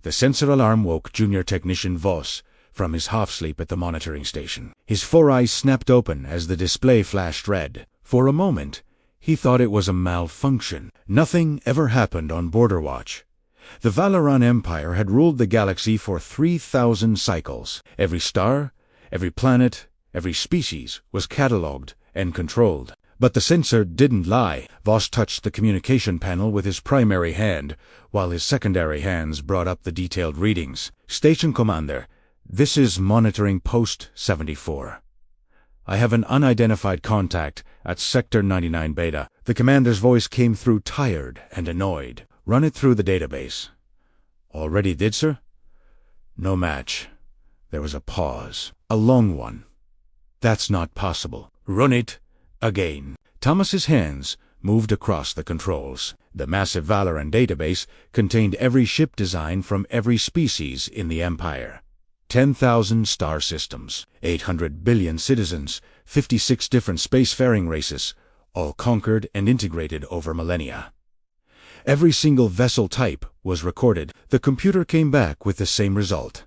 The sensor alarm woke Junior Technician Voss from his half-sleep at the monitoring station. His 4 eyes snapped open as the display flashed red. For a moment, he thought it was a malfunction. Nothing ever happened on Border Watch. The Valoran Empire had ruled the galaxy for 3,000 cycles. Every star, every planet, every species was catalogued and controlled. But the sensor didn't lie. Voss touched the communication panel with his primary hand, while his secondary hands brought up the detailed readings. Station Commander, this is Monitoring Post 74. I have an unidentified contact at Sector 99 Beta. The commander's voice came through tired and annoyed. Run it through the database. Already did, sir? No match. There was a pause. A long one. That's not possible. Run it again. Thomas's hands moved across the controls. The massive Valoran database contained every ship design from every species in the Empire. 10,000 star systems, 800 billion citizens, 56 different spacefaring races, all conquered and integrated over millennia. Every single vessel type was recorded. The computer came back with the same result.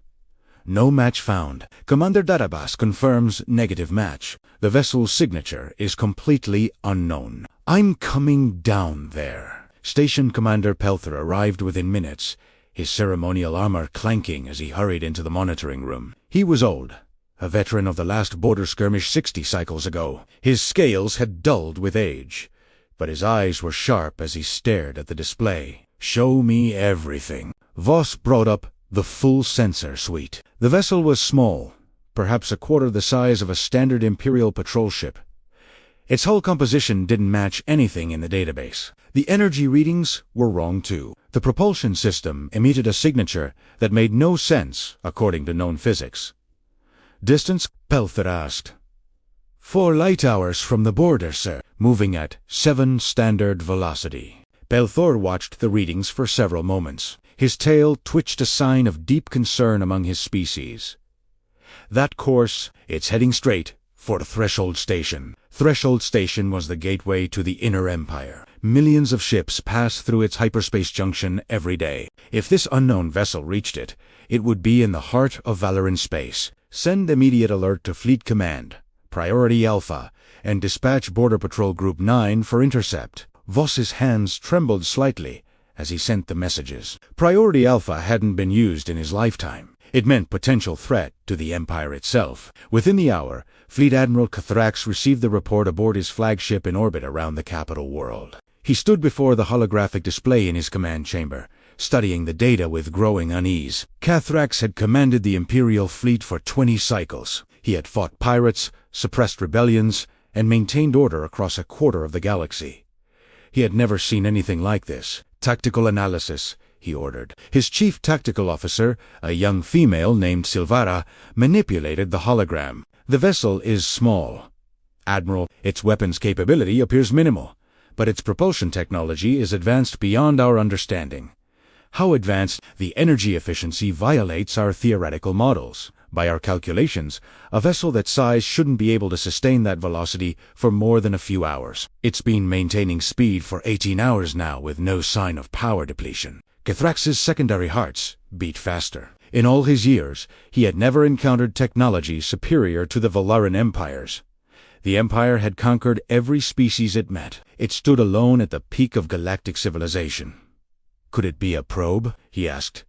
No match found. Commander Darabas confirms negative match. The vessel's signature is completely unknown. I'm coming down there. Station Commander Pelther arrived within minutes, his ceremonial armor clanking as he hurried into the monitoring room. He was old, a veteran of the last border skirmish 60 cycles ago. His scales had dulled with age, but his eyes were sharp as he stared at the display. Show me everything. Voss brought up the full sensor suite. The vessel was small, perhaps a quarter the size of a standard Imperial patrol ship. Its hull composition didn't match anything in the database. The energy readings were wrong too. The propulsion system emitted a signature that made no sense according to known physics. Distance? Pelther asked. 4 light hours from the border, sir. Moving at 7 standard velocity. Pelther watched the readings for several moments. His tail twitched a sign of deep concern among his species. That course, it's heading straight for Threshold Station. Threshold Station was the gateway to the Inner Empire. Millions of ships pass through its hyperspace junction every day. If this unknown vessel reached it, it would be in the heart of Valoran space. Send immediate alert to Fleet Command, Priority Alpha, and dispatch Border Patrol Group 9 for intercept. Voss's hands trembled slightly as he sent the messages. Priority Alpha hadn't been used in his lifetime. It meant potential threat to the Empire itself. Within the hour, Fleet Admiral Cathrax received the report aboard his flagship in orbit around the capital world. He stood before the holographic display in his command chamber, studying the data with growing unease. Cathrax had commanded the Imperial Fleet for 20 cycles. He had fought pirates, suppressed rebellions, and maintained order across a quarter of the galaxy. He had never seen anything like this. Tactical analysis, he ordered. His chief tactical officer, a young female named Silvara, manipulated the hologram. The vessel is small. Admiral, its weapons capability appears minimal, but its propulsion technology is advanced beyond our understanding. How advanced? The energy efficiency violates our theoretical models. By our calculations, a vessel that size shouldn't be able to sustain that velocity for more than a few hours. It's been maintaining speed for 18 hours now with no sign of power depletion. Cathrax's secondary hearts beat faster. In all his years, he had never encountered technology superior to the Valoran Empires. The Empire had conquered every species it met. It stood alone at the peak of galactic civilization. Could it be a probe? He asked.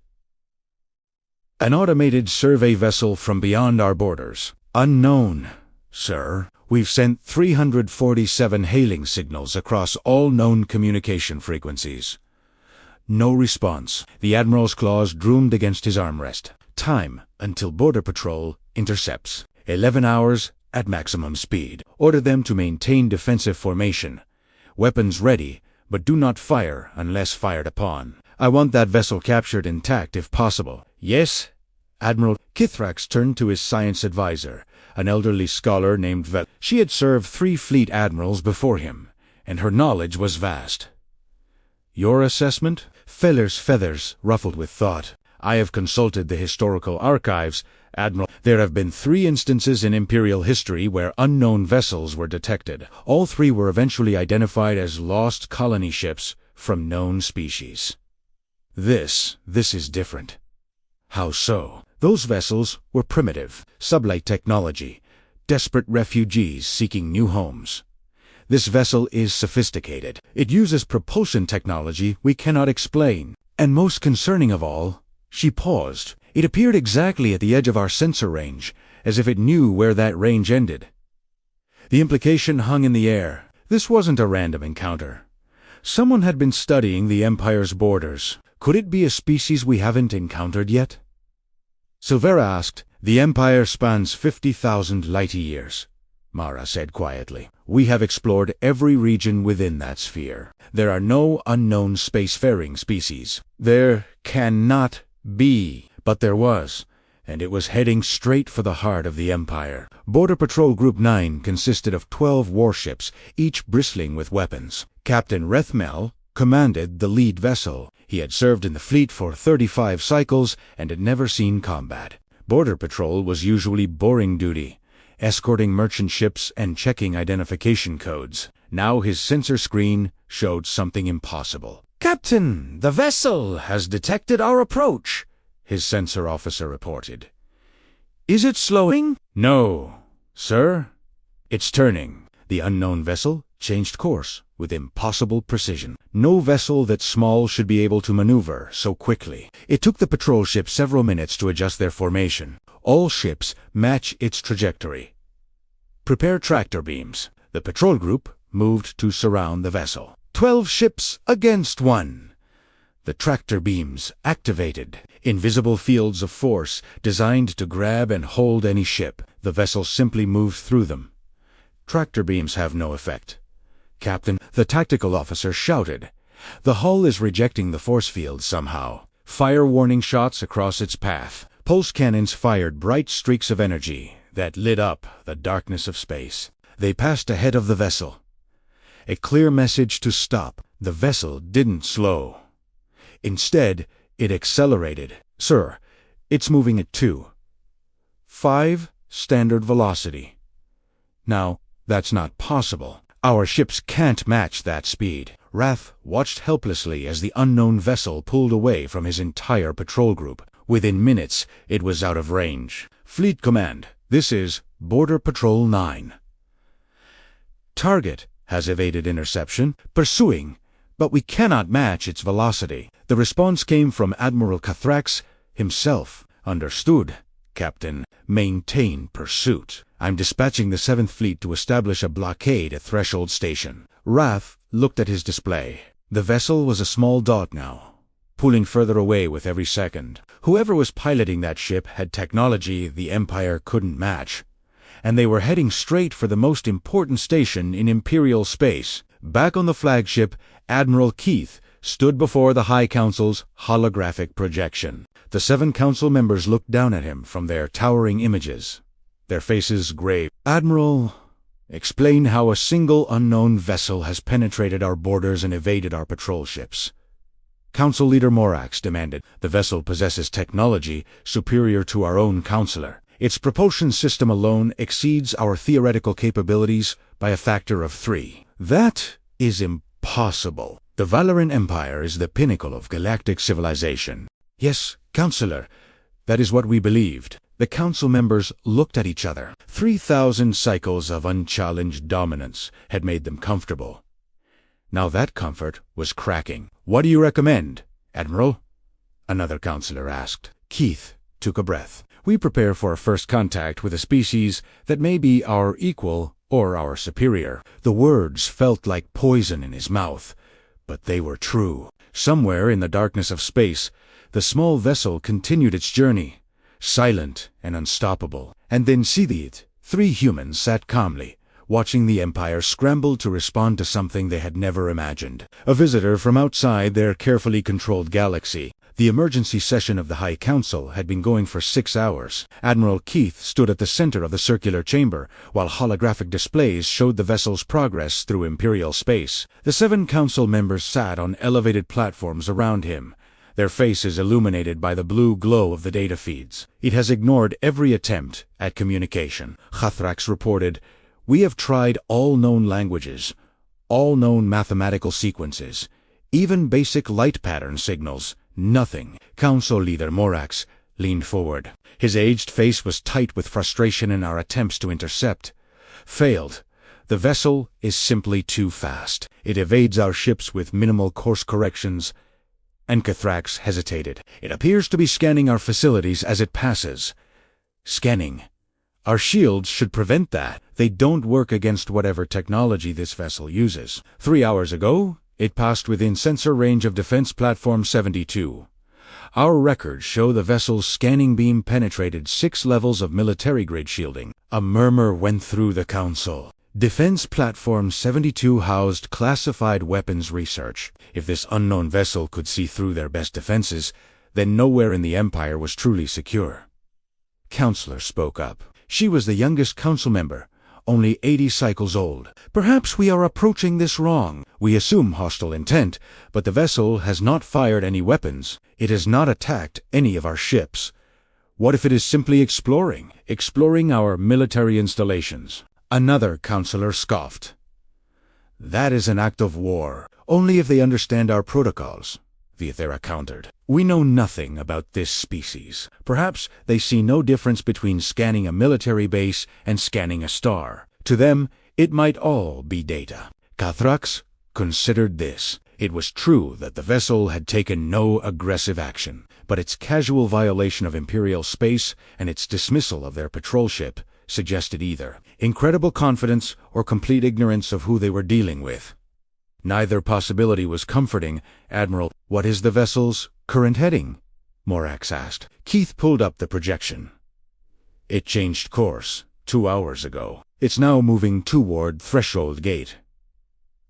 An automated survey vessel from beyond our borders. Unknown, sir. We've sent 347 hailing signals across all known communication frequencies. No response. The Admiral's claws droomed against his armrest. Time until Border Patrol intercepts. 11 hours at maximum speed. Order them to maintain defensive formation. Weapons ready, but do not fire unless fired upon. I want that vessel captured intact if possible. Yes, Admiral. Cathrax turned to his science advisor, an elderly scholar named Vel. She had served 3 fleet admirals before him, and her knowledge was vast. Your assessment? Feller's feathers ruffled with thought. I have consulted the historical archives, Admiral. There have been 3 instances in Imperial history where unknown vessels were detected. All 3 were eventually identified as lost colony ships from known species. This is different. How so? Those vessels were primitive, sublight technology, desperate refugees seeking new homes. This vessel is sophisticated. It uses propulsion technology we cannot explain. And most concerning of all, she paused. It appeared exactly at the edge of our sensor range, as if it knew where that range ended. The implication hung in the air. This wasn't a random encounter. Someone had been studying the Empire's borders. Could it be a species we haven't encountered yet? Silvera asked. The Empire spans 50,000 light-years, Mara said quietly. We have explored every region within that sphere. There are no unknown spacefaring species. There cannot be. But there was, and it was heading straight for the heart of the Empire. Border Patrol Group 9 consisted of 12 warships, each bristling with weapons. Captain Rethmel commanded the lead vessel. He had served in the fleet for 35 cycles and had never seen combat. Border Patrol was usually boring duty, escorting merchant ships and checking identification codes. Now his sensor screen showed something impossible. "Captain, the vessel has detected our approach," his sensor officer reported. "Is it slowing?" "No, sir. It's turning." The unknown vessel changed course with impossible precision. No vessel that small should be able to maneuver so quickly. It took the patrol ship several minutes to adjust their formation. All ships match its trajectory. "Prepare tractor beams." The patrol group moved to surround the vessel. 12 ships against 1. The tractor beams activated. Invisible fields of force designed to grab and hold any ship. The vessel simply moved through them. Tractor beams have no effect. "Captain," the tactical officer shouted. "The hull is rejecting the force field somehow. Fire warning shots across its path." Pulse cannons fired bright streaks of energy that lit up the darkness of space. They passed ahead of the vessel. A clear message to stop. The vessel didn't slow. Instead, it accelerated. "Sir, it's moving at 2.5 standard velocity." Now, that's not possible. Our ships can't match that speed. Wrath watched helplessly as the unknown vessel pulled away from his entire patrol group. Within minutes, it was out of range. "Fleet Command, this is Border Patrol 9. Target has evaded interception, pursuing, but we cannot match its velocity." The response came from Admiral Cathrax himself. "Understood, Captain. Maintain pursuit. I'm dispatching the 7th Fleet to establish a blockade at Threshold Station." Wrath looked at his display. The vessel was a small dot now, pulling further away with every second. Whoever was piloting that ship had technology the Empire couldn't match, and they were heading straight for the most important station in Imperial space. Back on the flagship, Admiral Keith stood before the High Council's holographic projection. The 7 council members looked down at him from their towering images, their faces grave. "Admiral, explain how a single unknown vessel has penetrated our borders and evaded our patrol ships." Council Leader Morax demanded. "The vessel possesses technology superior to our own counselor. Its propulsion system alone exceeds our theoretical capabilities by a factor of 3. That is impossible. The Valoran Empire is the pinnacle of galactic civilization." "Yes, Counselor, that is what we believed." The council members looked at each other. 3,000 cycles of unchallenged dominance had made them comfortable. Now that comfort was cracking. "What do you recommend, Admiral?" another counselor asked. Keith took a breath. "We prepare for a first contact with a species that may be our equal or our superior." The words felt like poison in his mouth, but they were true. Somewhere in the darkness of space, the small vessel continued its journey, silent and unstoppable. And then Seethid, 3 humans sat calmly, watching the Empire scramble to respond to something they had never imagined. A visitor from outside their carefully controlled galaxy. The emergency session of the High Council had been going for 6 hours. Admiral Keith stood at the center of the circular chamber, while holographic displays showed the vessel's progress through Imperial space. The 7 council members sat on elevated platforms around him, their faces illuminated by the blue glow of the data feeds. "It has ignored every attempt at communication," Cathrax reported. "We have tried all known languages, all known mathematical sequences, even basic light pattern signals. Nothing." Council Leader Morax leaned forward. His aged face was tight with frustration in our attempts to intercept. Failed. The vessel is simply too fast. It evades our ships with minimal course corrections. And Cathrax hesitated. It appears to be scanning our facilities as it passes. Scanning. Our shields should prevent that. They don't work against whatever technology this vessel uses. 3 hours ago, it passed within sensor range of Defense Platform 72. Our records show the vessel's scanning beam penetrated 6 levels of military-grade shielding. A murmur went through the council. Defense Platform 72 housed classified weapons research. If this unknown vessel could see through their best defenses, then nowhere in the Empire was truly secure. Counselor spoke up. She was the youngest council member, only 80 cycles old. Perhaps we are approaching this wrong. We assume hostile intent, but the vessel has not fired any weapons. It has not attacked any of our ships. What if it is simply exploring our military installations? Another counselor scoffed. That is an act of war. Only if they understand our protocols, Viathera countered. We know nothing about this species. Perhaps they see no difference between scanning a military base and scanning a star. To them, it might all be data. Cathrax considered this. It was true that the vessel had taken no aggressive action, but its casual violation of Imperial space and its dismissal of their patrol ship suggested either incredible confidence or complete ignorance of who they were dealing with. Neither possibility was comforting. Admiral, what is the vessel's current heading? Morax asked. Keith pulled up the projection. It changed course 2 hours ago. It's now moving toward Threshold Gate.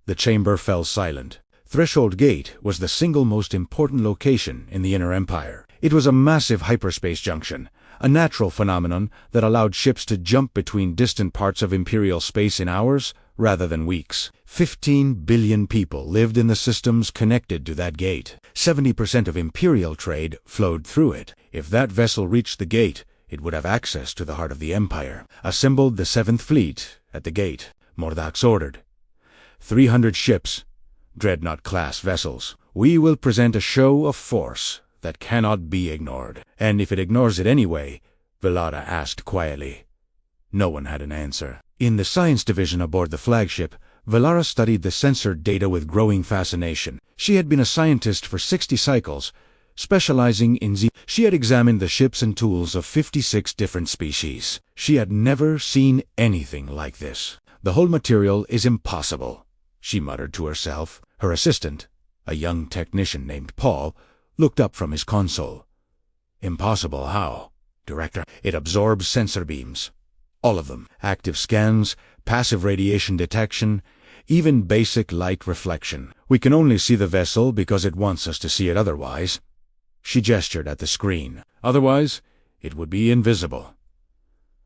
The chamber fell silent. Threshold Gate was the single most important location in the Inner Empire. It was a massive hyperspace junction, a natural phenomenon that allowed ships to jump between distant parts of Imperial space in hours rather than weeks. 15 billion people lived in the systems connected to that gate. 70% of Imperial trade flowed through it. If that vessel reached the gate, it would have access to the heart of the Empire. Assembled the 7th Fleet at the gate, Mordax ordered. 300 ships, Dreadnought-class vessels. We will present a show of force that cannot be ignored. And if it ignores it anyway, Velara asked quietly. No one had an answer. In the science division aboard the flagship, Velara studied the censored data with growing fascination. She had been a scientist for 60 cycles, specializing in She had examined the ships and tools of 56 different species. She had never seen anything like this. The whole material is impossible, she muttered to herself. Her assistant, a young technician named Paul, looked up from his console. Impossible how? Director, it absorbs sensor beams. All of them. Active scans, passive radiation detection, even basic light reflection. We can only see the vessel because it wants us to see it otherwise. She gestured at the screen. Otherwise, it would be invisible.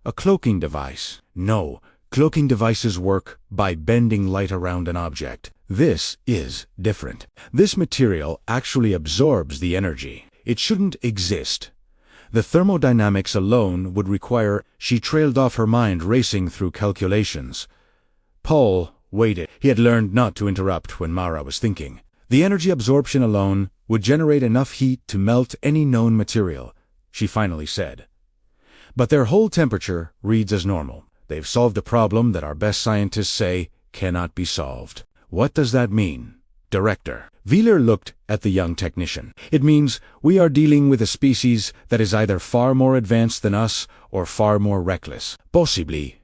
A cloaking device. No, cloaking devices work by bending light around an object. This is different. This material actually absorbs the energy. It shouldn't exist. The thermodynamics alone would require... She trailed off, her mind racing through calculations. Paul waited. He had learned not to interrupt when Mara was thinking. The energy absorption alone would generate enough heat to melt any known material, she finally said. But their whole temperature reads as normal. They've solved a problem that our best scientists say cannot be solved. What does that mean? Director. Wheeler looked at the young technician. It means we are dealing with a species that is either far more advanced than us or far more reckless. Possibly.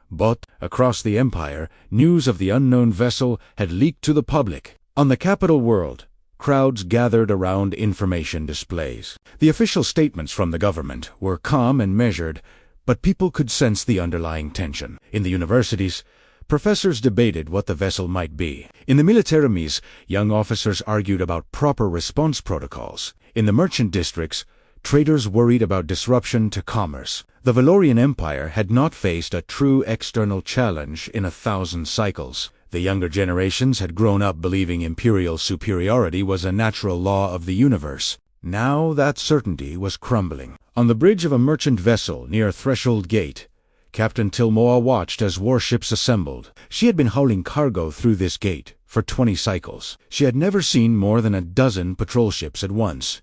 But, across the Empire, news of the unknown vessel had leaked to the public. On the capital world, crowds gathered around information displays. The official statements from the government were calm and measured, but people could sense the underlying tension. In the universities, professors debated what the vessel might be. In the militaries, young officers argued about proper response protocols. In the merchant districts, traders worried about disruption to commerce. The Valorian Empire had not faced a true external challenge in 1,000 cycles. The younger generations had grown up believing imperial superiority was a natural law of the universe. Now that certainty was crumbling. On the bridge of a merchant vessel near Threshold Gate, Captain Tilmoa watched as warships assembled. She had been hauling cargo through this gate for 20 cycles. She had never seen more than a dozen patrol ships at once.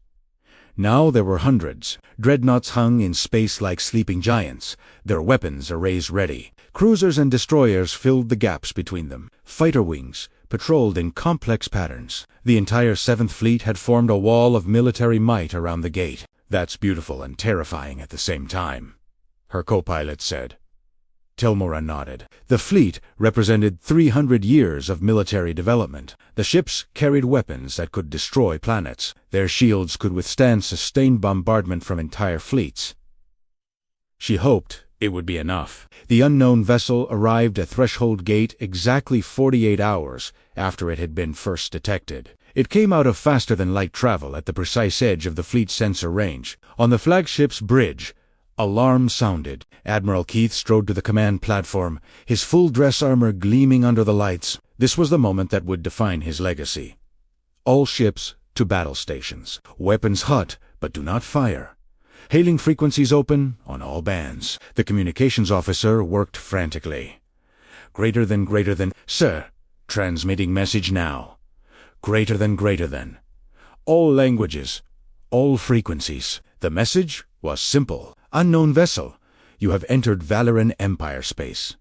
Now there were hundreds. Dreadnoughts hung in space like sleeping giants, their weapons arrays ready. Cruisers and destroyers filled the gaps between them. Fighter wings patrolled in complex patterns. The entire 7th Fleet had formed a wall of military might around the gate. "That's beautiful and terrifying at the same time," her co-pilot said. Tilmora nodded. The fleet represented 300 years of military development. The ships carried weapons that could destroy planets. Their shields could withstand sustained bombardment from entire fleets. She hoped it would be enough. The unknown vessel arrived at Threshold Gate exactly 48 hours after it had been first detected. It came out of faster-than-light travel at the precise edge of the fleet's sensor range. On the flagship's bridge, alarm sounded. Admiral Keith strode to the command platform, his full-dress armor gleaming under the lights. This was the moment that would define his legacy. All ships to battle stations. Weapons hot, but do not fire. Hailing frequencies open on all bands. The communications officer worked frantically. Greater than, sir. Transmitting message now. Greater than. All languages. All frequencies. The message was simple. Unknown vessel. You have entered Valoran Empire space.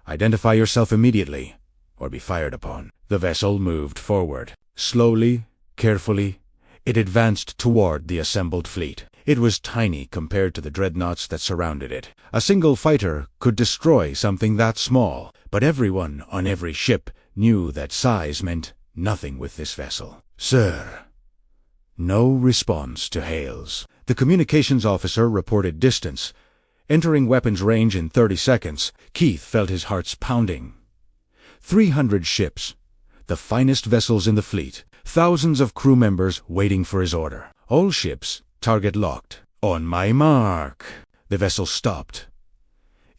Identify yourself immediately, or be fired upon. The vessel moved forward. Slowly, carefully, it advanced toward the assembled fleet. It was tiny compared to the dreadnoughts that surrounded it. A single fighter could destroy something that small, but everyone on every ship knew that size meant nothing with this vessel. "Sir." No response to hails. The communications officer reported distance. Entering weapons range in 30 seconds, Keith felt his heart pounding. 300 ships, the finest vessels in the fleet, thousands of crew members waiting for his order. All ships, target locked. On my mark. The vessel stopped.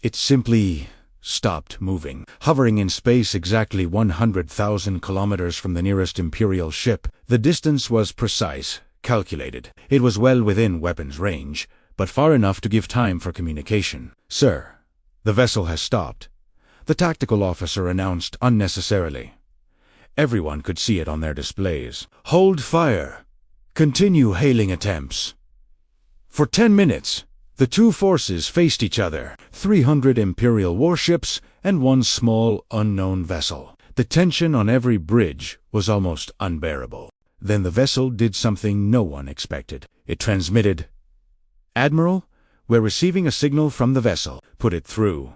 It simply stopped moving, hovering in space exactly 100,000 kilometers from the nearest Imperial ship. The distance was precise, calculated. It was well within weapons range, but far enough to give time for communication. "Sir, the vessel has stopped," the tactical officer announced unnecessarily. Everyone could see it on their displays. "Hold fire. Continue hailing attempts." For 10 minutes, the two forces faced each other, 300 Imperial warships and one small, unknown vessel. The tension on every bridge was almost unbearable. Then the vessel did something no one expected. It transmitted, "Admiral, we're receiving a signal from the vessel. Put it through."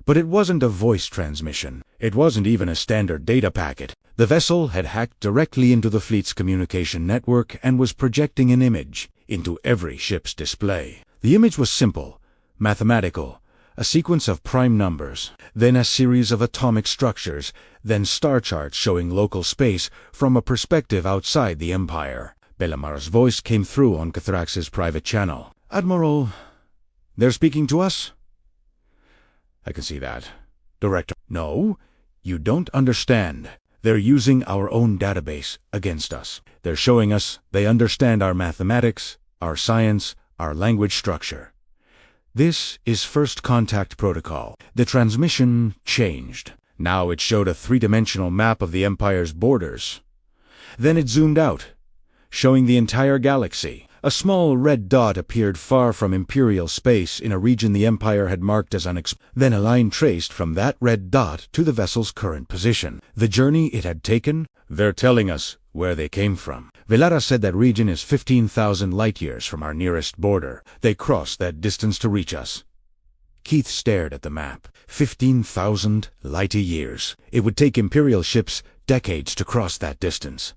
But it wasn't a voice transmission. It wasn't even a standard data packet. The vessel had hacked directly into the fleet's communication network and was projecting an image into every ship's display. The image was simple, mathematical, a sequence of prime numbers, then a series of atomic structures, then star charts showing local space from a perspective outside the Empire. Belamar's voice came through on Cathrax's private channel. "Admiral, they're speaking to us?" "I can see that." "Director, no, you don't understand. They're using our own database against us. They're showing us they understand our mathematics, our science, our language structure. This is first contact protocol." The transmission changed. Now it showed a three-dimensional map of the Empire's borders. Then it zoomed out, showing the entire galaxy. A small red dot appeared far from Imperial space in a region the Empire had marked as unexplored. Then a line traced from that red dot to the vessel's current position. The journey it had taken? "They're telling us where they came from. Velara said that region is 15,000 light-years from our nearest border. They crossed that distance to reach us." Keith stared at the map. 15,000 light-years. It would take Imperial ships decades to cross that distance.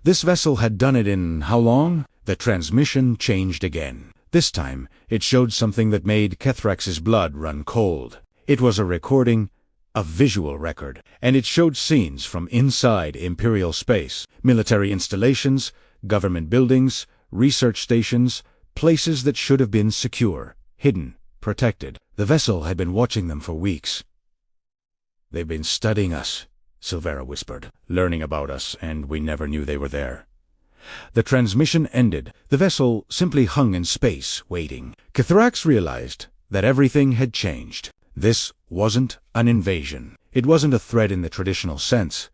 This vessel had done it in how long? The transmission changed again. This time, it showed something that made Cathrax's blood run cold. It was a recording, a visual record, and it showed scenes from inside Imperial space, military installations, government buildings, research stations, places that should have been secure, hidden, protected. The vessel had been watching them for weeks. "They've been studying us," Silvera whispered, "learning about us, and we never knew they were there." The transmission ended. The vessel simply hung in space, waiting. Cathrax realized that everything had changed. This wasn't an invasion. It wasn't a threat in the traditional sense.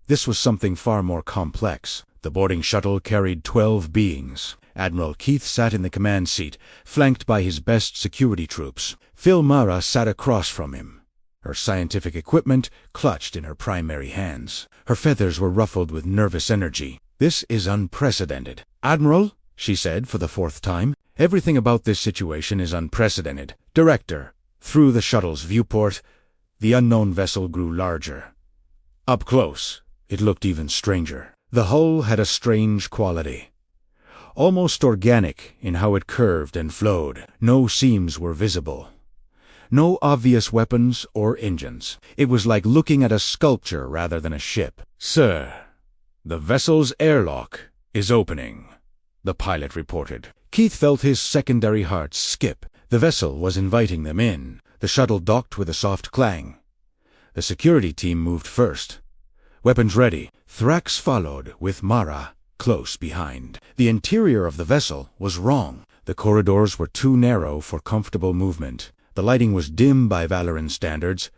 This was something far more complex. The boarding shuttle carried 12 beings. Admiral Keith sat in the command seat, flanked by his best security troops. Phil Mara sat across from him, her scientific equipment clutched in her primary hands. Her feathers were ruffled with nervous energy. "This is unprecedented. Admiral," she said for the fourth time, "everything about this situation is unprecedented. Director." Through the shuttle's viewport, the unknown vessel grew larger. Up close, it looked even stranger. The hull had a strange quality, almost organic in how it curved and flowed. No seams were visible. No obvious weapons or engines. It was like looking at a sculpture rather than a ship. "Sir, the vessel's airlock is opening," the pilot reported. Keith felt his secondary heart skip. The vessel was inviting them in. The shuttle docked with a soft clang. The security team moved first. Weapons ready. Thrax followed, with Mara close behind. The interior of the vessel was wrong. The corridors were too narrow for comfortable movement. The lighting was dim by Valoran standards,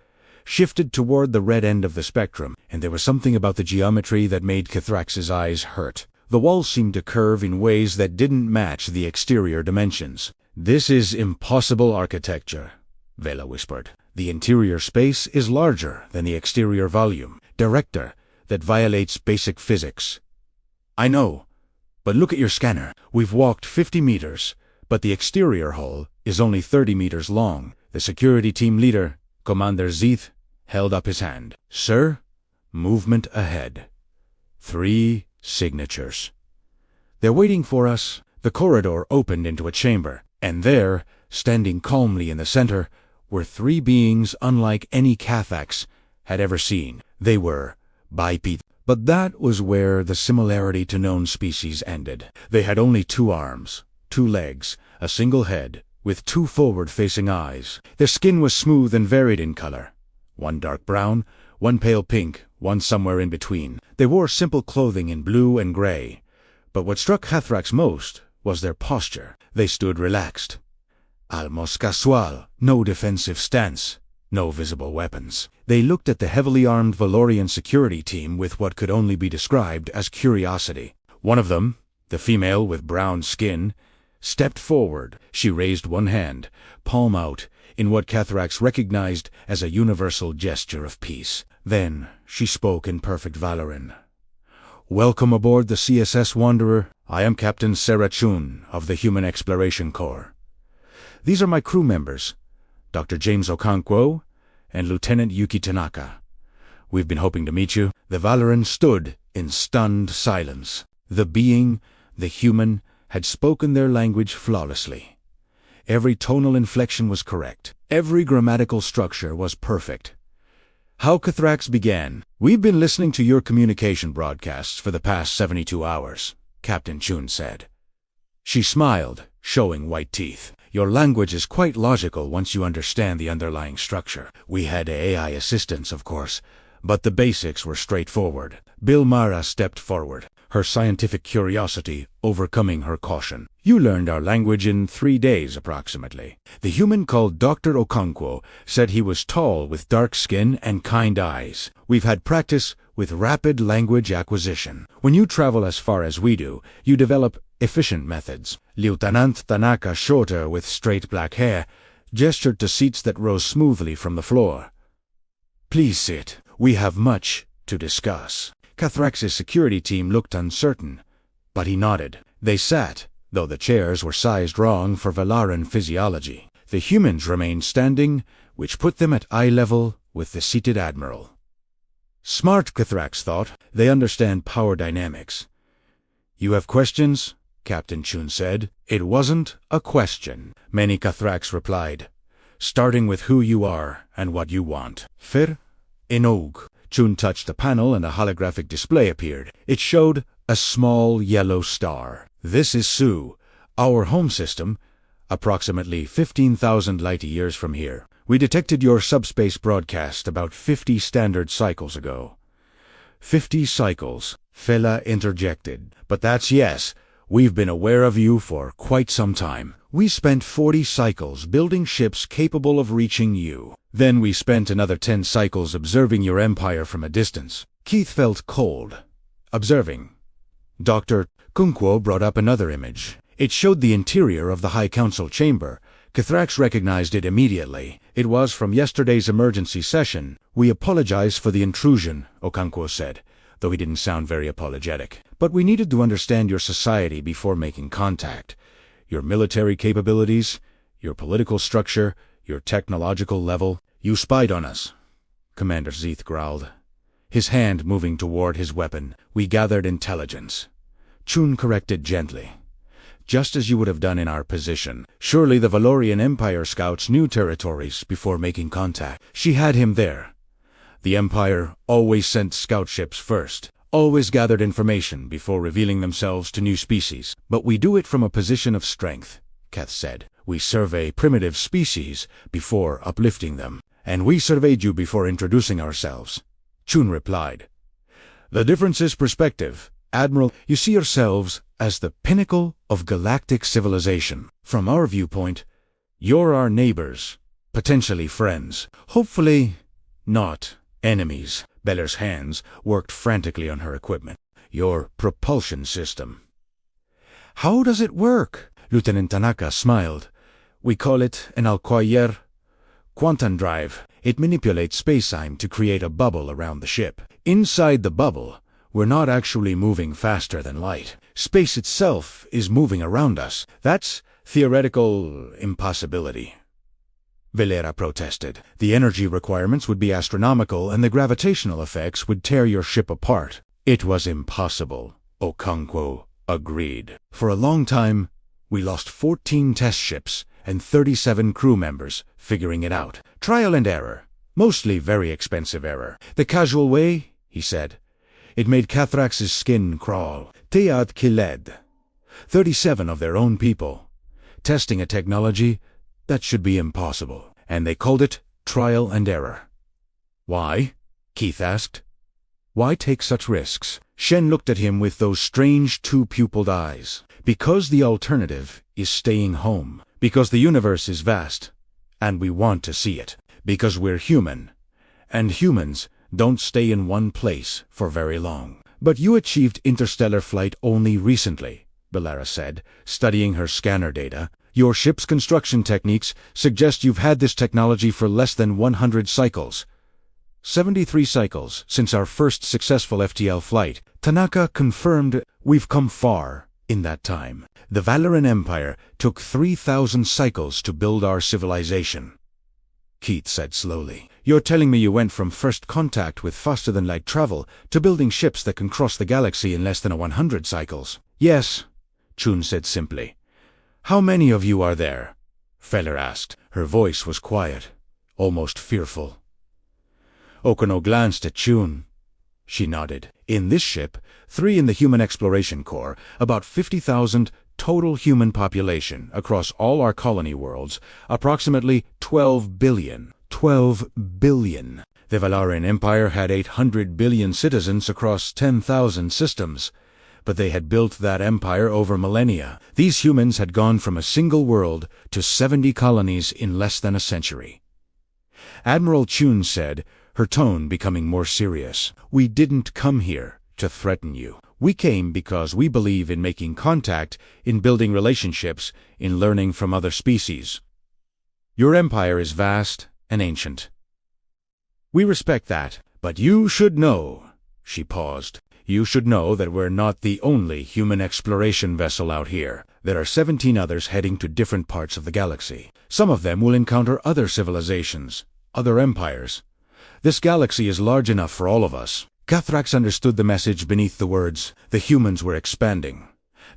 shifted toward the red end of the spectrum, and there was something about the geometry that made Kithrax's eyes hurt. The walls seemed to curve in ways that didn't match the exterior dimensions. "This is impossible architecture," Vela whispered. "The interior space is larger than the exterior volume. Director, that violates basic physics." "I know, but look at your scanner. We've walked 50 meters, but the exterior hull is only 30 meters long." The security team leader, Commander Zeeth, held up his hand. "Sir, movement ahead. 3 signatures. They're waiting for us." The corridor opened into a chamber, and there, standing calmly in the center, were 3 beings unlike any Cathax had ever seen. They were bipedal. But that was where the similarity to known species ended. They had only 2 arms, 2 legs, a single head, with 2 forward-facing eyes. Their skin was smooth and varied in color. One dark brown, one pale pink, one somewhere in between. They wore simple clothing in blue and gray. But what struck Hathrax most was their posture. They stood relaxed, almost casual, no defensive stance, no visible weapons. They looked at the heavily armed Valorian security team with what could only be described as curiosity. One of them, the female with brown skin, stepped forward. She raised one hand, palm out, in what Cathrax recognized as a universal gesture of peace. Then she spoke in perfect Valoran. "Welcome aboard the CSS Wanderer. I am Captain Sarah Chun of the Human Exploration Corps. These are my crew members, Dr. James Okonkwo and Lieutenant Yuki Tanaka. We've been hoping to meet you." The Valoran stood in stunned silence. The being, the human, had spoken their language flawlessly. Every tonal inflection was correct. Every grammatical structure was perfect. How Cathrax began. "We've been listening to your communication broadcasts for the past 72 hours, Captain Chun said. She smiled, showing white teeth. "Your language is quite logical once you understand the underlying structure. We had AI assistance, of course, but the basics were straightforward." Bill Mara stepped forward, her scientific curiosity overcoming her caution. "You learned our language in 3 days, approximately." The human called Dr. Okonkwo said he was tall with dark skin and kind eyes. "We've had practice with rapid language acquisition. When you travel as far as we do, you develop efficient methods." Lieutenant Tanaka, shorter with straight black hair, gestured to seats that rose smoothly from the floor. "Please sit. We have much to discuss." Cathrax's security team looked uncertain, but he nodded. They sat, though the chairs were sized wrong for Valaran physiology. The humans remained standing, which put them at eye level with the seated admiral. Smart, Cathrax thought. They understand power dynamics. "You have questions?" Captain Chun said. It wasn't a question, many Cathrax replied, starting with who you are and what you want. "Fir Enog." Chun touched a panel and a holographic display appeared. It showed a small yellow star. "This is Su, our home system, approximately 15,000 light-years from here. We detected your subspace broadcast about 50 standard cycles ago." 50 cycles, Fela interjected. "But that's yes. We've been aware of you for quite some time. We spent 40 cycles building ships capable of reaching you. Then we spent another 10 cycles observing your empire from a distance." Keith felt cold. Observing. Dr. Kunkwo brought up another image. It showed the interior of the High Council chamber. Cathrax recognized it immediately. It was from yesterday's emergency session. We apologize for the intrusion, Okonkwo said, though he didn't sound very apologetic. But we needed to understand your society before making contact. Your military capabilities, your political structure, your technological level. You spied on us, Commander Zeeth growled, his hand moving toward his weapon. We gathered intelligence. Chun corrected gently. Just as you would have done in our position. Surely the Valorian Empire scouts knew territories before making contact. She had him there. The Empire always sent scout ships first, always gathered information before revealing themselves to new species. But we do it from a position of strength, Keth said. We survey primitive species before uplifting them. And we surveyed you before introducing ourselves, Chun replied. The difference is perspective. Admiral, you see yourselves as the pinnacle of galactic civilization. From our viewpoint, you're our neighbors, potentially friends, hopefully not enemies. Beller's hands worked frantically on her equipment. Your propulsion system. How does it work? Lieutenant Tanaka smiled. We call it an Alquayer quantum drive. It manipulates space-time to create a bubble around the ship. Inside the bubble, we're not actually moving faster than light. Space itself is moving around us. That's theoretical impossibility, Valera protested. The energy requirements would be astronomical and the gravitational effects would tear your ship apart. It was impossible, Okonkwo agreed. For a long time, we lost 14 test ships and 37 crew members figuring it out. Trial and error. Mostly very expensive error. The casual way, he said. It made Cathrax's skin crawl. Tead Kiled. 37 of their own people. Testing a technology that should be impossible. And they called it trial and error. Why? Keith asked. Why take such risks? Shen looked at him with those strange two-pupiled eyes. Because the alternative is staying home. Because the universe is vast, and we want to see it. Because we're human, and humans don't stay in one place for very long. But you achieved interstellar flight only recently, Valera said, studying her scanner data. Your ship's construction techniques suggest you've had this technology for less than 100 cycles. 73 cycles since our first successful FTL flight. Tanaka confirmed we've come far in that time. The Valoran Empire took 3,000 cycles to build our civilization. Keith said slowly. You're telling me you went from first contact with faster-than-light travel to building ships that can cross the galaxy in less than 100 cycles? Yes, Chun said simply. How many of you are there? Feller asked. Her voice was quiet, almost fearful. Okono glanced at Chun. She nodded. In this ship, 3 in the Human Exploration Corps, about 50,000 total human population across all our colony worlds, approximately 12 billion. 12 billion. The Valorian Empire had 800 billion citizens across 10,000 systems, but they had built that empire over millennia. These humans had gone from a single world to 70 colonies in less than a century. Admiral Chun said, her tone becoming more serious. We didn't come here to threaten you. We came because we believe in making contact, in building relationships, in learning from other species. Your empire is vast and ancient. We respect that, but you should know, she paused. You should know that we're not the only human exploration vessel out here. There are 17 others heading to different parts of the galaxy. Some of them will encounter other civilizations, other empires. This galaxy is large enough for all of us. Cathrax understood the message beneath the words. The humans were expanding,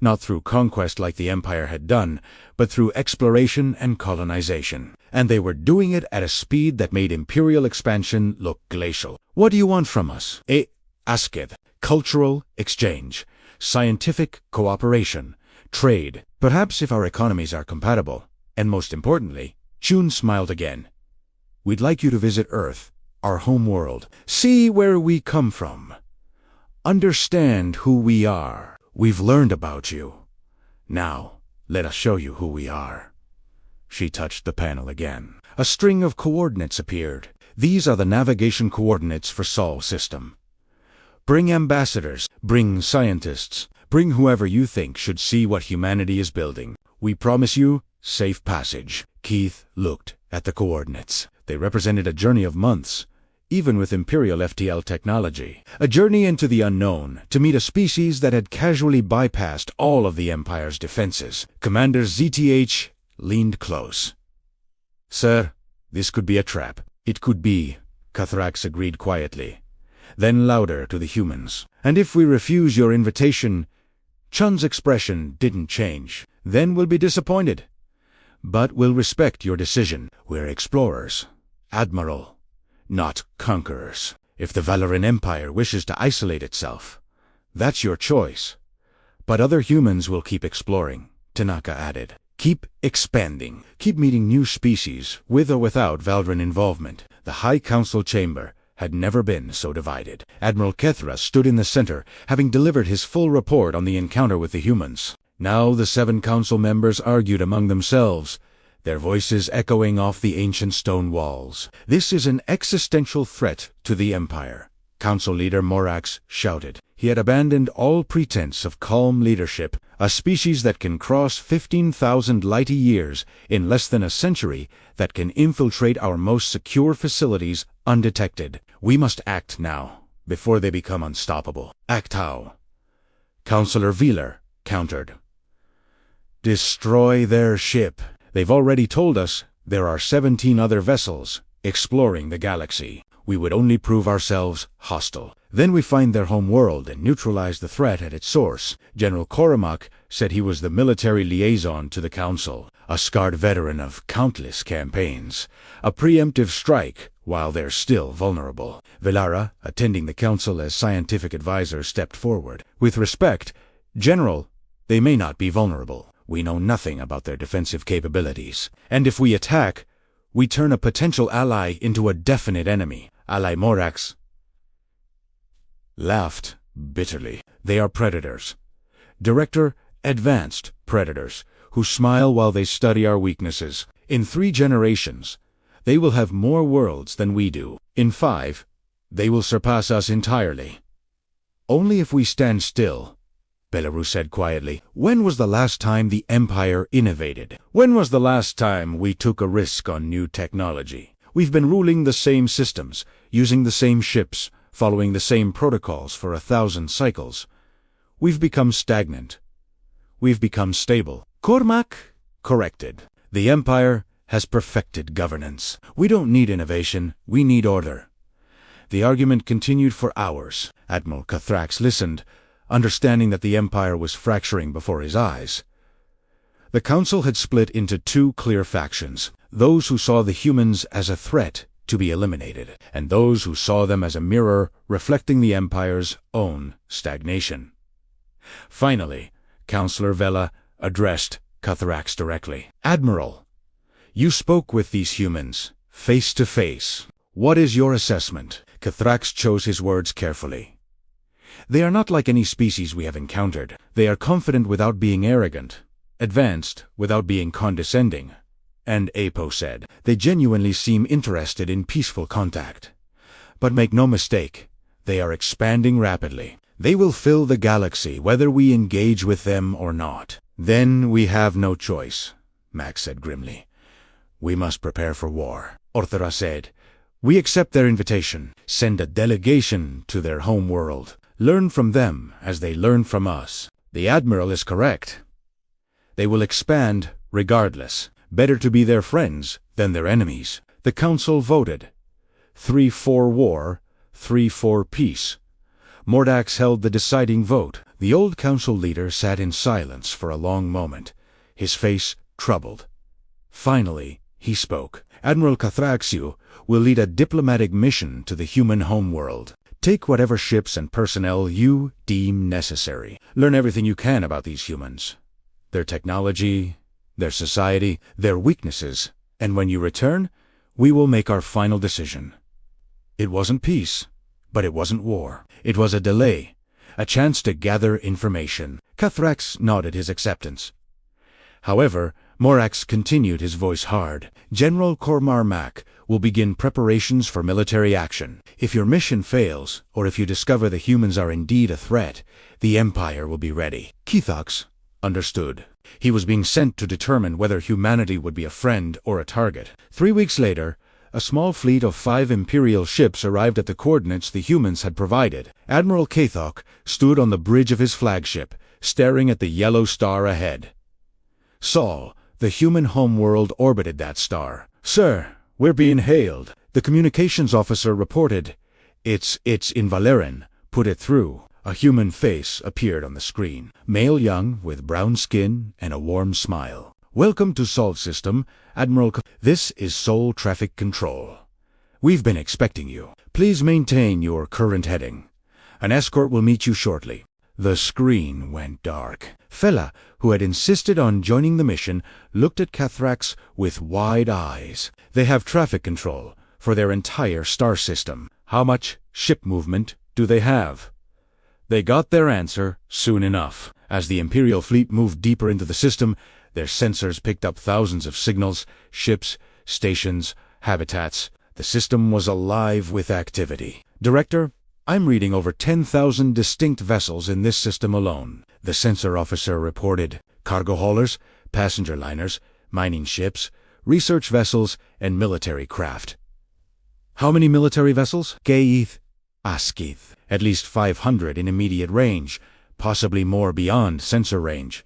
not through conquest like the Empire had done, but through exploration and colonization. And they were doing it at a speed that made imperial expansion look glacial. What do you want from us? Asked. Cultural exchange, scientific cooperation, trade. Perhaps if our economies are compatible. And most importantly, Chun smiled again. We'd like you to visit Earth, our home world. See where we come from. Understand who we are. We've learned about you. Now, let us show you who we are. She touched the panel again. A string of coordinates appeared. These are the navigation coordinates for Sol system. Bring ambassadors, bring scientists, Bring whoever you think should see what humanity is building. We promise you safe passage." Keith looked at the coordinates. They represented a journey of months, even with Imperial FTL technology. A journey into the unknown, to meet a species that had casually bypassed all of the Empire's defenses. Commander ZTH leaned close. "Sir, this could be a trap." "It could be," Cathrax agreed quietly. Then louder to the humans. "And if we refuse your invitation..." Chun's expression didn't change. "Then we'll be disappointed. But we'll respect your decision. We're explorers, Admiral, not conquerors. If the Valoran Empire wishes to isolate itself, that's your choice. But other humans will keep exploring," Tanaka added. "Keep expanding. Keep meeting new species, with or without Valoran involvement." The High Council chamber had never been so divided. Admiral Kethra stood in the center, having delivered his full report on the encounter with the humans. Now the 7 council members argued among themselves, their voices echoing off the ancient stone walls. "This is an existential threat to the Empire," Council Leader Morax shouted. He had abandoned all pretense of calm leadership. "A species that can cross 15,000 light-years in less than a century, that can infiltrate our most secure facilities undetected. We must act now, before they become unstoppable." "Act how?" Councillor Wheeler countered. "Destroy their ship. They've already told us there are 17 other vessels exploring the galaxy. We would only prove ourselves hostile. Then we find their home world and neutralize the threat at its source." General Koromak said he was the military liaison to the Council, a scarred veteran of countless campaigns. "A preemptive strike while they're still vulnerable." Velara, attending the Council as scientific advisor, stepped forward. "With respect, General, they may not be vulnerable. We know nothing about their defensive capabilities. And if we attack, we turn a potential ally into a definite enemy." Ally Morax laughed bitterly. "They are predators. Director, advanced predators, who smile while they study our weaknesses. In 3 generations, they will have more worlds than we do. In 5, they will surpass us entirely. Only if we stand still," Belarus said quietly. "When was the last time the Empire innovated? When was the last time we took a risk on new technology? We've been ruling the same systems, using the same ships, following the same protocols for 1,000 cycles. We've become stagnant. We've become stable." Cormac corrected. "The Empire has perfected governance. We don't need innovation, we need order." The argument continued for hours. Admiral Cathrax listened, understanding that the Empire was fracturing before his eyes. The Council had split into 2 clear factions, those who saw the humans as a threat to be eliminated, and those who saw them as a mirror reflecting the Empire's own stagnation. Finally, Councillor Vela addressed Cathrax directly. "Admiral, you spoke with these humans, face to face. What is your assessment?" Cathrax chose his words carefully. "They are not like any species we have encountered. They are confident without being arrogant, advanced without being condescending." And Apo said, "They genuinely seem interested in peaceful contact. But make no mistake, they are expanding rapidly. They will fill the galaxy whether we engage with them or not." "Then we have no choice," Max said grimly. "We must prepare for war." Orthera said, "We accept their invitation. Send a delegation to their home world. Learn from them as they learn from us." The Admiral is correct. They will expand regardless. Better to be their friends than their enemies. The Council voted. 3-4 war, 3-4 peace. Mordax held the deciding vote. The old Council leader sat in silence for a long moment, his face troubled. Finally, he spoke. "Admiral Cathraxiu will lead a diplomatic mission to the human homeworld. Take whatever ships and personnel you deem necessary. Learn everything you can about these humans, their technology, their society, their weaknesses, and when you return, we will make our final decision." It wasn't peace, but it wasn't war. It was a delay, a chance to gather information. Cathrax nodded his acceptance. However, Morax continued, his voice hard. "General Cormar Mac will begin preparations for military action. If your mission fails, or if you discover the humans are indeed a threat, the Empire will be ready. Kethox understood. He was being sent to determine whether humanity would be a friend or a target. 3 weeks later, a small fleet of 5 Imperial ships arrived at the coordinates the humans had provided. Admiral Kethox stood on the bridge of his flagship, staring at the yellow star ahead. Sol, the human homeworld, orbited that star. "Sir, we're being hailed," the communications officer reported. It's in Valerian. Put it through." A human face appeared on the screen. Male, young, with brown skin and a warm smile. "Welcome to Sol System, Admiral. This is Sol Traffic Control. We've been expecting you. Please maintain your current heading. An escort will meet you shortly." The screen went dark. Fela, who had insisted on joining the mission, looked at Cathrax with wide eyes. "They have traffic control for their entire star system. How much ship movement do they have?" They got their answer soon enough. As the Imperial Fleet moved deeper into the system, their sensors picked up thousands of signals, ships, stations, habitats. The system was alive with activity. "Director, I'm reading over 10,000 distinct vessels in this system alone," the sensor officer reported. "Cargo haulers, passenger liners, mining ships, research vessels, and military craft." "How many military vessels?" "Geith, Askith. At least 500 in immediate range, possibly more beyond sensor range.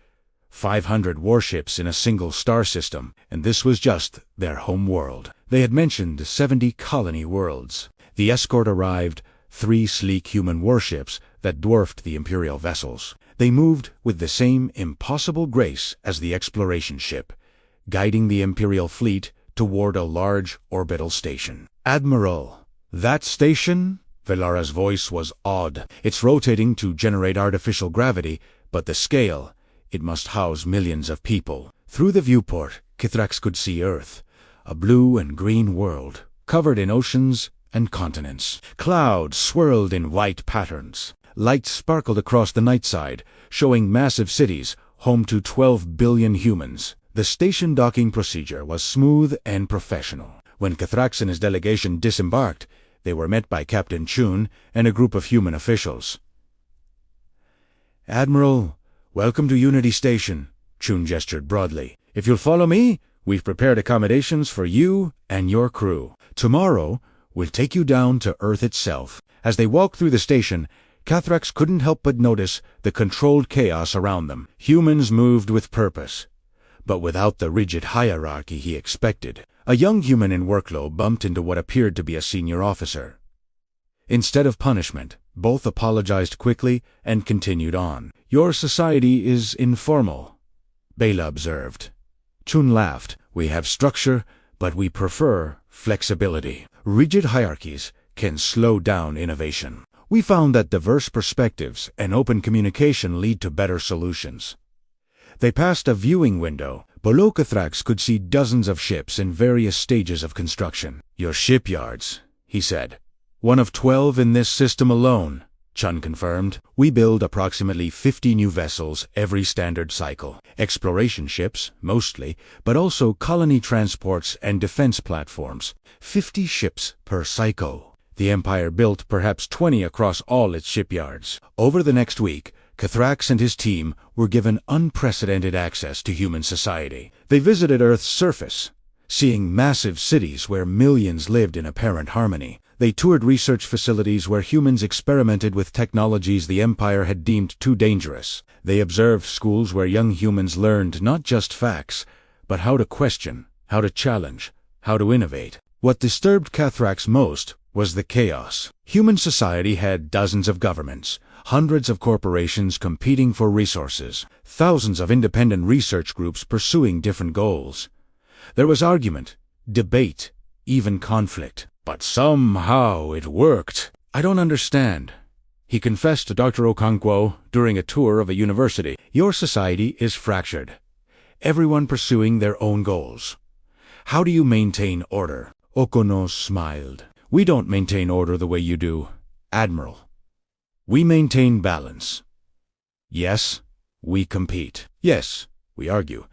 500 warships in a single star system, and this was just their home world. They had mentioned 70 colony worlds. The escort arrived, 3 sleek human warships that dwarfed the Imperial vessels. They moved with the same impossible grace as the exploration ship, guiding the Imperial Fleet toward a large orbital station. "Admiral, that station?" Velara's voice was awed. "It's rotating to generate artificial gravity, but the scale, it must house millions of people." Through the viewport, Kithrax could see Earth, a blue and green world, covered in oceans and continents. Clouds swirled in white patterns. Light sparkled across the night side, showing massive cities, home to 12 billion humans. The station docking procedure was smooth and professional. When Kithrax and his delegation disembarked, they were met by Captain Chun and a group of human officials. "Admiral, welcome to Unity Station," Chun gestured broadly. "If you'll follow me, we've prepared accommodations for you and your crew. Tomorrow, we'll take you down to Earth itself." As they walked through the station, Cathrax couldn't help but notice the controlled chaos around them. Humans moved with purpose, but without the rigid hierarchy he expected. A young human in workload bumped into what appeared to be a senior officer. Instead of punishment, both apologized quickly and continued on. "Your society is informal," Bela observed. Chun laughed. "We have structure, but we prefer flexibility. Rigid hierarchies can slow down innovation. We found that diverse perspectives and open communication lead to better solutions." They passed a viewing window. Below Cathrax could see dozens of ships in various stages of construction. "Your shipyards," he said. "One of 12 in this system alone," Chun confirmed. "We build approximately 50 new vessels every standard cycle. Exploration ships, mostly, but also colony transports and defense platforms. 50 ships per cycle. The Empire built perhaps 20 across all its shipyards. Over the next week, Cathrax and his team were given unprecedented access to human society. They visited Earth's surface, seeing massive cities where millions lived in apparent harmony. They toured research facilities where humans experimented with technologies the Empire had deemed too dangerous. They observed schools where young humans learned not just facts, but how to question, how to challenge, how to innovate. What disturbed Cathrax most was the chaos. Human society had dozens of governments, hundreds of corporations competing for resources, thousands of independent research groups pursuing different goals. There was argument, debate, even conflict. But somehow it worked. "I don't understand," he confessed to Dr. Okonkwo during a tour of a university. "Your society is fractured, everyone pursuing their own goals. How do you maintain order?" Okono smiled. "We don't maintain order the way you do, Admiral. We maintain balance. Yes, we compete. Yes, we argue.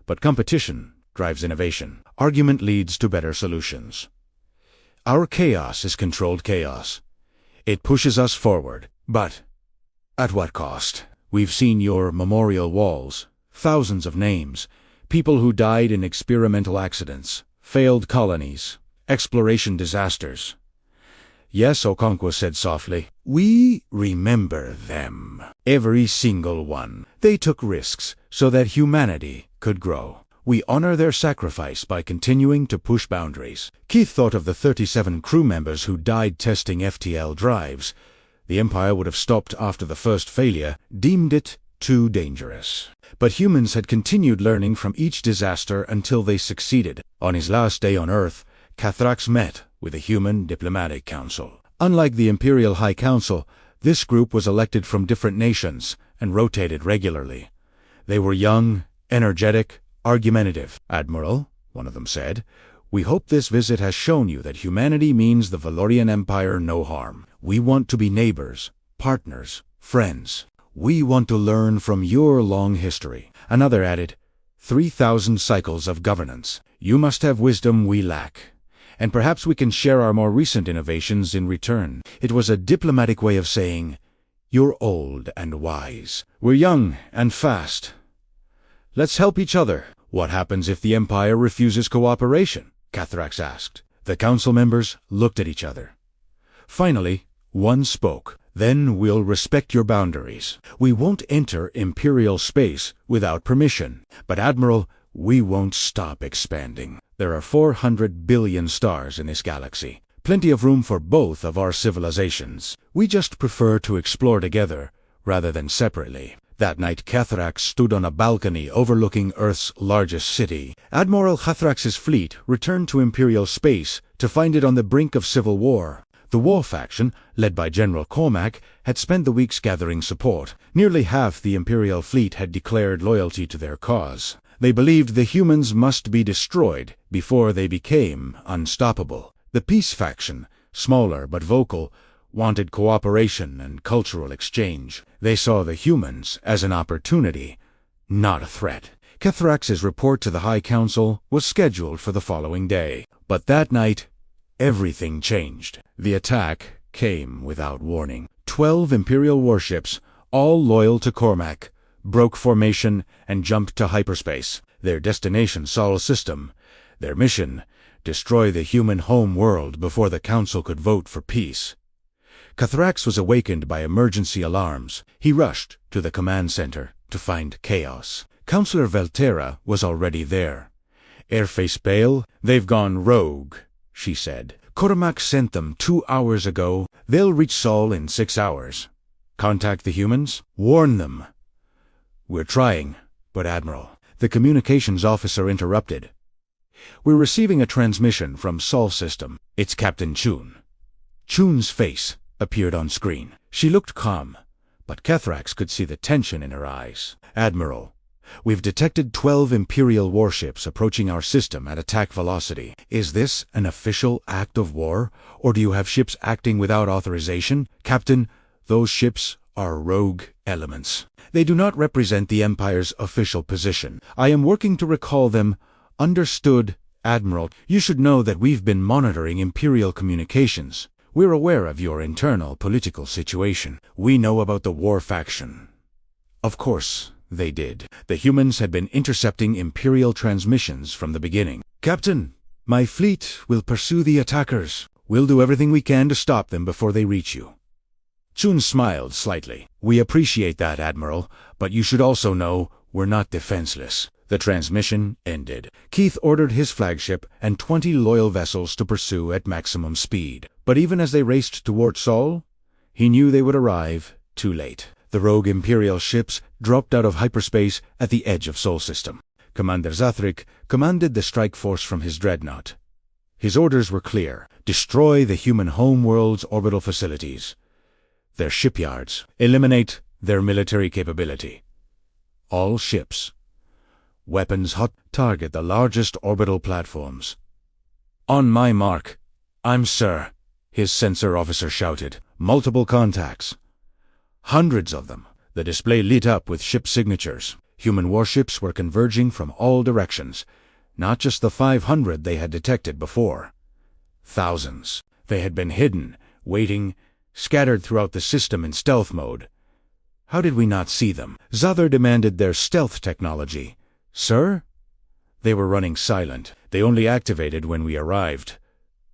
But competition drives innovation. Argument leads to better solutions. Our chaos is controlled chaos. It pushes us forward, but at what cost? We've seen your memorial walls, thousands of names, people who died in experimental accidents, failed colonies, exploration disasters. Yes, Okonkwo said softly. We remember them. Every single one. They took risks so that humanity could grow. We honor their sacrifice by continuing to push boundaries. Keith thought of the 37 crew members who died testing FTL drives. The Empire would have stopped after the first failure, deemed it too dangerous. But humans had continued learning from each disaster until they succeeded. On his last day on Earth, Cathrax met with a human diplomatic council. Unlike the Imperial High Council, this group was elected from different nations and rotated regularly. They were young, energetic, argumentative. Admiral, one of them said, we hope this visit has shown you that humanity means the Valorian Empire no harm. We want to be neighbors, partners, friends. We want to learn from your long history. Another added, 3,000 cycles of governance. You must have wisdom we lack. And perhaps we can share our more recent innovations in return. It was a diplomatic way of saying, you're old and wise. We're young and fast. Let's help each other. What happens if the Empire refuses cooperation? Cathrax asked. The council members looked at each other. Finally, one spoke. Then we'll respect your boundaries. We won't enter Imperial space without permission. But Admiral, we won't stop expanding. There are 400 billion stars in this galaxy. Plenty of room for both of our civilizations. We just prefer to explore together rather than separately. That night, Cathrax stood on a balcony overlooking Earth's largest city. Admiral Cathrax's fleet returned to Imperial space to find it on the brink of civil war. The war faction, led by General Cormac, had spent the weeks gathering support. Nearly half the Imperial Fleet had declared loyalty to their cause. They believed the humans must be destroyed before they became unstoppable. The peace faction, smaller but vocal, wanted cooperation and cultural exchange. They saw the humans as an opportunity, not a threat. Cathrax's report to the High Council was scheduled for the following day. But that night, everything changed. The attack came without warning. 12 Imperial warships, all loyal to Cormac, broke formation and jumped to hyperspace. Their destination, Sol System. Their mission, destroy the human home world before the Council could vote for peace. Cathrax was awakened by emergency alarms. He rushed to the command center to find chaos. Councillor Velterra was already there. Airface Bale, they've gone rogue, she said. Cormac sent them 2 hours ago. They'll reach Sol in 6 hours. Contact the humans? Warn them. We're trying, but Admiral. The communications officer interrupted. We're receiving a transmission from Sol System. It's Captain Chun. Chun's face appeared on screen. She looked calm, but Cathrax could see the tension in her eyes. Admiral, we've detected 12 Imperial warships approaching our system at attack velocity. Is this an official act of war, or do you have ships acting without authorization? Captain, those ships are rogue elements. They do not represent the Empire's official position. I am working to recall them. Understood, Admiral. You should know that we've been monitoring Imperial communications. We're aware of your internal political situation. We know about the war faction. Of course, they did. The humans had been intercepting Imperial transmissions from the beginning. Captain, my fleet will pursue the attackers. We'll do everything we can to stop them before they reach you. Chun smiled slightly. We appreciate that, Admiral, but you should also know we're not defenseless. The transmission ended. Keith ordered his flagship and 20 loyal vessels to pursue at maximum speed. But even as they raced toward Sol, he knew they would arrive too late. The rogue Imperial ships dropped out of hyperspace at the edge of Sol System. Commander Zathric commanded the strike force from his dreadnought. His orders were clear. Destroy the human homeworld's orbital facilities, their shipyards. Eliminate their military capability. All ships. Weapons hot. Target the largest orbital platforms. On my mark. I'm Sir, his sensor officer shouted. Multiple contacts. Hundreds of them. The display lit up with ship signatures. Human warships were converging from all directions, not just the 500 they had detected before. Thousands. They had been hidden, waiting, scattered throughout the system in stealth mode. How did we not see them? Zother demanded their stealth technology. Sir? They were running silent. They only activated when we arrived.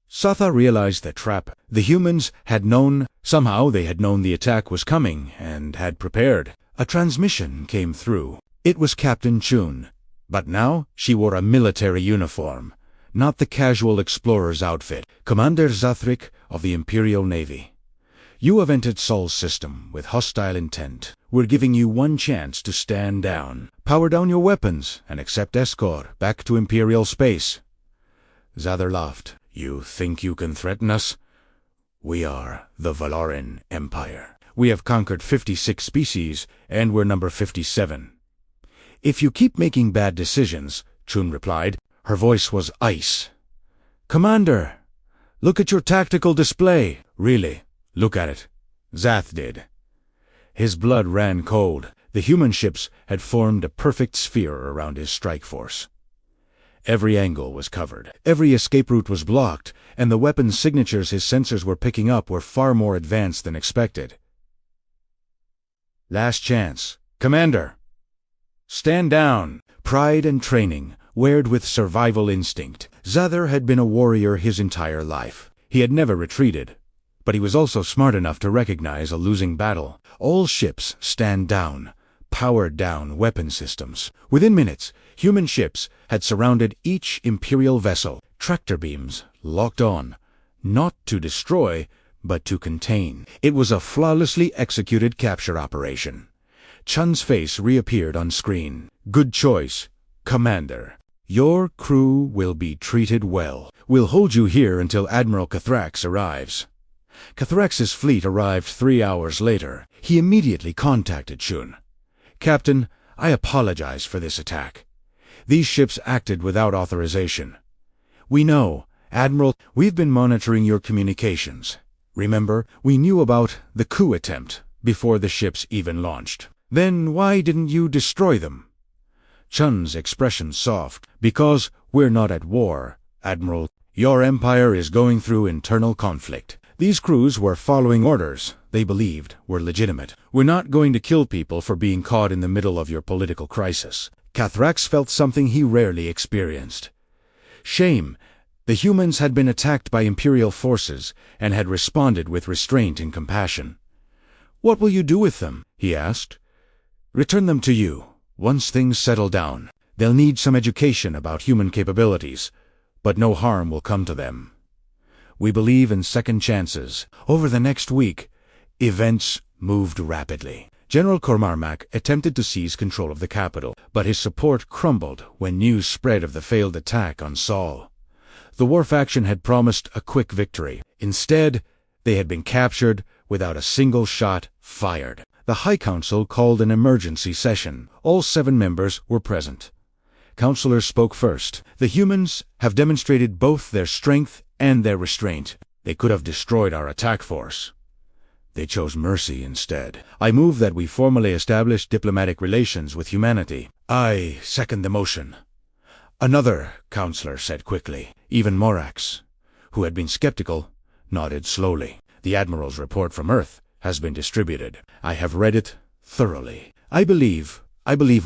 Satha realized the trap. The humans had known, somehow they had known the attack was coming, and had prepared. A transmission came through. It was Captain Chun. But now she wore a military uniform, not the casual explorer's outfit. Commander Zathrik of the Imperial Navy. You have entered Sol's system with hostile intent. We're giving you one chance to stand down. Power down your weapons and accept escort back to Imperial space. Zather laughed. You think you can threaten us? We are the Valarin Empire. We have conquered 56 species, and we're number 57. If you keep making bad decisions, Chun replied. Her voice was ice. Commander, look at your tactical display. Really, look at it. Zath did. His blood ran cold. The human ships had formed a perfect sphere around his strike force. Every angle was covered. Every escape route was blocked, and the weapons signatures his sensors were picking up were far more advanced than expected. Last chance. Commander! Stand down! Pride and training, weared with survival instinct. Zather had been a warrior his entire life. He had never retreated. But he was also smart enough to recognize a losing battle. All ships stand down. Powered down weapon systems. Within minutes, human ships had surrounded each Imperial vessel. Tractor beams locked on, not to destroy, but to contain. It was a flawlessly executed capture operation. Chun's face reappeared on screen. Good choice, Commander. Your crew will be treated well. We'll hold you here until Admiral Cathrax arrives. Cathrax's fleet arrived 3 hours later. He immediately contacted Chun. Captain, I apologize for this attack. These ships acted without authorization. We know, Admiral, we've been monitoring your communications. Remember, we knew about the coup attempt before the ships even launched. Then why didn't you destroy them? Chun's expression soft. Because we're not at war, Admiral. Your empire is going through internal conflict. These crews were following orders they believed were legitimate. We're not going to kill people for being caught in the middle of your political crisis. Cathrax felt something he rarely experienced. Shame. The humans had been attacked by Imperial forces and had responded with restraint and compassion. What will you do with them? He asked. Return them to you. Once things settle down, they'll need some education about human capabilities, but no harm will come to them. We believe in second chances. Over the next week, events moved rapidly. General Kormarmak attempted to seize control of the capital, but his support crumbled when news spread of the failed attack on Sol. The war faction had promised a quick victory. Instead, they had been captured without a single shot fired. The High Council called an emergency session. All 7 members were present. Councilors spoke first. The humans have demonstrated both their strength and their restraint. They could have destroyed our attack force. They chose mercy instead. I move that we formally establish diplomatic relations with humanity. I second the motion. Another councilor said quickly. Even Morax, who had been skeptical, nodded slowly. The Admiral's report from Earth has been distributed. I have read it thoroughly. I believe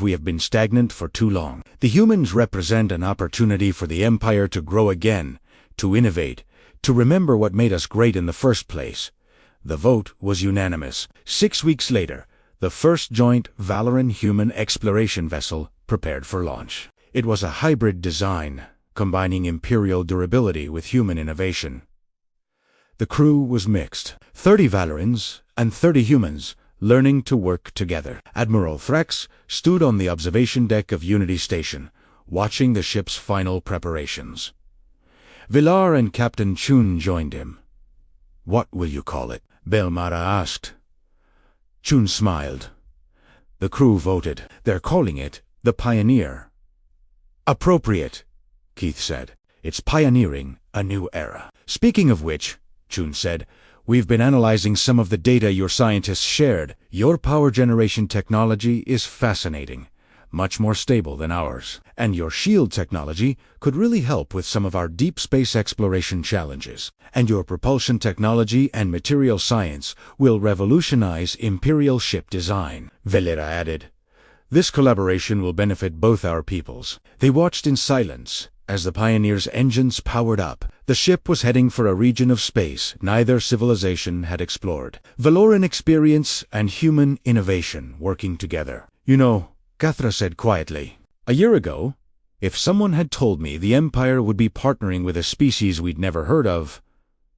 we have been stagnant for too long. The humans represent an opportunity for the Empire to grow again, to innovate, to remember what made us great in the first place. The vote was unanimous. 6 weeks later, the first joint Valarin human exploration vessel prepared for launch. It was a hybrid design, combining Imperial durability with human innovation. The crew was mixed. 30 Valarins and 30 humans, learning to work together. Admiral Thrax stood on the observation deck of Unity Station, watching the ship's final preparations. Villar and Captain Chun joined him. What will you call it? Belmara asked. Chun smiled. The crew voted. They're calling it the Pioneer. Appropriate, Keith said. It's pioneering a new era. Speaking of which, Chun said, we've been analyzing some of the data your scientists shared. Your power generation technology is fascinating, much more stable than ours. And your shield technology could really help with some of our deep space exploration challenges. And your propulsion technology and material science will revolutionize Imperial ship design," Velera added. "This collaboration will benefit both our peoples." They watched in silence as the Pioneer's engines powered up. The ship was heading for a region of space neither civilization had explored. Valoran experience and human innovation working together. "You know," Cathra said quietly, "a year ago, if someone had told me the Empire would be partnering with a species we'd never heard of,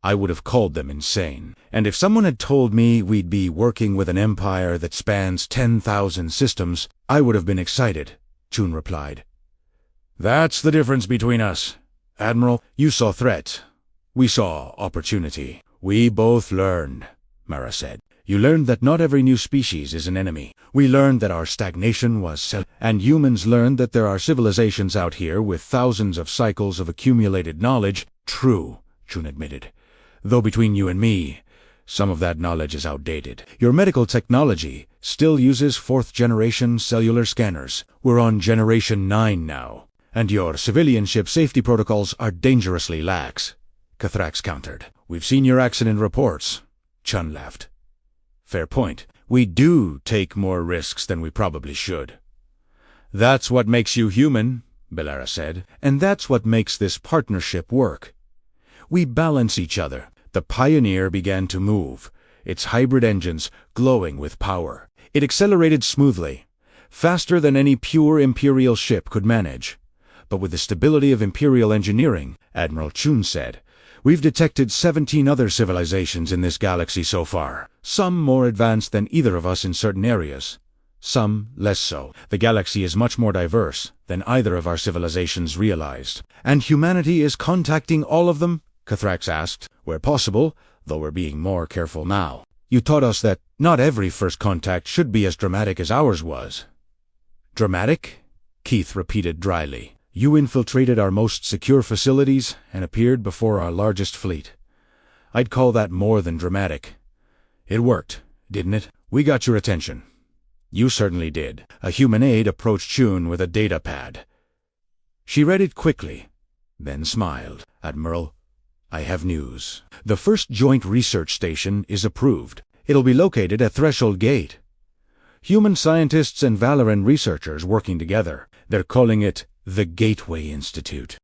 I would have called them insane. And if someone had told me we'd be working with an empire that spans 10,000 systems, I would have been excited," Chun replied. "That's the difference between us. Admiral, you saw threat. We saw opportunity. We both learned," Mara said. "You learned that not every new species is an enemy. We learned that our stagnation was and humans learned that there are civilizations out here with thousands of cycles of accumulated knowledge." "True," Chun admitted. "Though between you and me, some of that knowledge is outdated. Your medical technology still uses 4th-generation cellular scanners. We're on Generation 9 now. And your civilian ship safety protocols are dangerously lax," Cathrax countered. "We've seen your accident reports," Chun laughed. "Fair point. We do take more risks than we probably should." "That's what makes you human," Velera said. "And that's what makes this partnership work. We balance each other." The Pioneer began to move, its hybrid engines glowing with power. It accelerated smoothly, faster than any pure Imperial ship could manage. "But with the stability of Imperial engineering," Admiral Chun said, "we've detected 17 other civilizations in this galaxy so far. Some more advanced than either of us in certain areas, some less so. The galaxy is much more diverse than either of our civilizations realized." "And humanity is contacting all of them?" Cathrax asked. "Where possible, though we're being more careful now. You taught us that not every first contact should be as dramatic as ours was." "Dramatic?" Keith repeated dryly. "You infiltrated our most secure facilities and appeared before our largest fleet. I'd call that more than dramatic. It worked, didn't it? We got your attention." "You certainly did." A human aide approached Chun with a data pad. She read it quickly, then smiled. "Admiral, I have news. The first joint research station is approved. It'll be located at Threshold Gate. Human scientists and Valoran researchers working together. They're calling it the Gateway Institute."